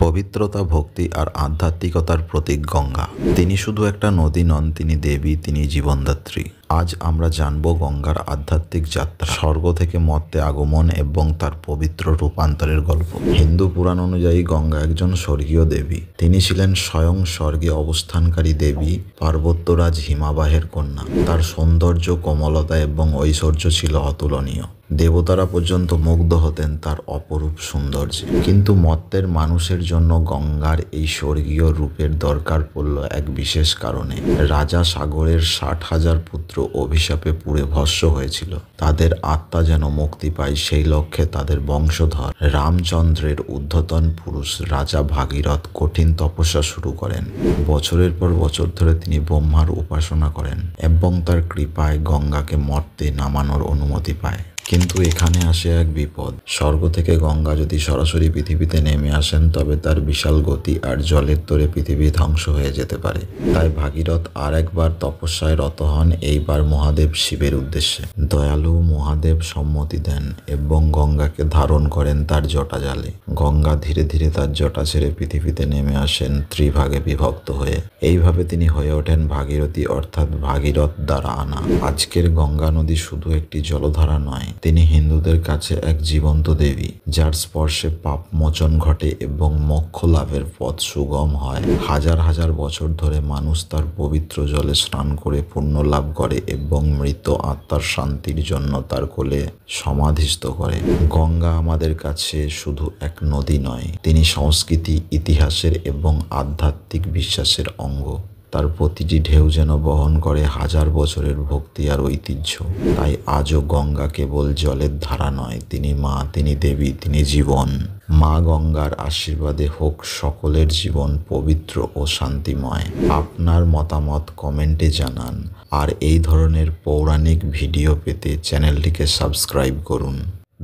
পবিত্রতা, ভক্তি আর আধ্যাত্মিকতার প্রতীক গঙ্গা। তিনি শুধু একটা নদী নন, তিনি দেবী, তিনি জীবনদাত্রী। আজ আমরা জানব গঙ্গার আধ্যাত্মিক যাত্রা, স্বর্গ থেকে মর্তে আগমন এবং তার পবিত্র রূপান্তরের গল্প। হিন্দু পুরাণ অনুযায়ী গঙ্গা একজন স্বর্গীয় দেবী। তিনি ছিলেন স্বয়ং স্বর্গে অবস্থানকারী দেবী, পার্বত্যরাজ হিমাবাহের কন্যা। তার সৌন্দর্য, কোমলতা এবং ঐশ্বর্য ছিল অতুলনীয়। দেবতারা পর্যন্ত মুগ্ধ হতেন তার অপরূপ সৌন্দর্যে। কিন্তু মর্তের মানুষের জন্য গঙ্গার এই স্বর্গীয় রূপের দরকার পড়ল এক বিশেষ কারণে। রাজা সাগরের 60,000 পুত্র অভিশাপে পুড়ে ভস্ম হয়েছিল। তাদের আত্মা যেন মুক্তি পায়, সেই লক্ষ্যে তাদের বংশধর রামচন্দ্রের ঊর্ধ্বতন পুরুষ রাজা ভাগীরথ কঠিন তপস্যা শুরু করেন। বছরের পর বছর ধরে তিনি ব্রহ্মার উপাসনা করেন এবং তার কৃপায় গঙ্গাকে মর্তে নামানোর অনুমতি পায়। কিন্তু এখানে আসে এক বিপদ। স্বর্গ থেকে গঙ্গা যদি সরাসরি পৃথিবীতে নেমে আসেন, তবে তার বিশাল গতি আর জলের তোরে পৃথিবী ধ্বংস হয়ে যেতে পারে। তাই ভাগীরথ আর একবার তপস্যায় রত হন, এইবার মহাদেব শিবের উদ্দেশ্যে। দয়ালু মহাদেব সম্মতি দেন এবং গঙ্গাকে ধারণ করেন তার জটাজালে। গঙ্গা ধীরে ধীরে তার জটা ছেড়ে পৃথিবীতে নেমে আসেন, ত্রিভাগে বিভক্ত হয়ে। এইভাবে তিনি হয়ে ওঠেন ভাগীরথী, অর্থাৎ ভাগীরথ দ্বারা আনা। আজকের গঙ্গা নদী শুধু একটি জলধারা নয়, তিনি হিন্দুদের কাছে এক জীবন্ত দেবী, যার স্পর্শে পাপ মোচন ঘটে এবং মোক্ষ লাভের পথ সুগম হয়। হাজার হাজার বছর ধরে মানুষ তার পবিত্র জলে স্নান করে পুণ্য লাভ করে এবং মৃত আত্মার শান্তির জন্য তার কোলে সমাধিস্থ করে। গঙ্গা আমাদের কাছে শুধু এক নদী নয়, তিনি সংস্কৃতি, ইতিহাসের এবং আধ্যাত্মিক বিশ্বাসের অঙ্গ। তার প্রতিটি ঢেউ যেন বহন করে হাজার বছরের ভক্তি আর ঐতিহ্য। তাই আজও গঙ্গা কেবল জলের ধারা নয়, তিনি মা, তিনি দেবী, তিনি জীবন। মা গঙ্গার আশীর্বাদে হোক সকলের জীবন পবিত্র ও শান্তিময়। আপনার মতামত কমেন্টে জানান, আর এই ধরনের পৌরাণিক ভিডিও পেতে চ্যানেলটিকে সাবস্ক্রাইব করুন।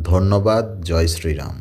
ধন্যবাদ। জয় শ্রীরাম।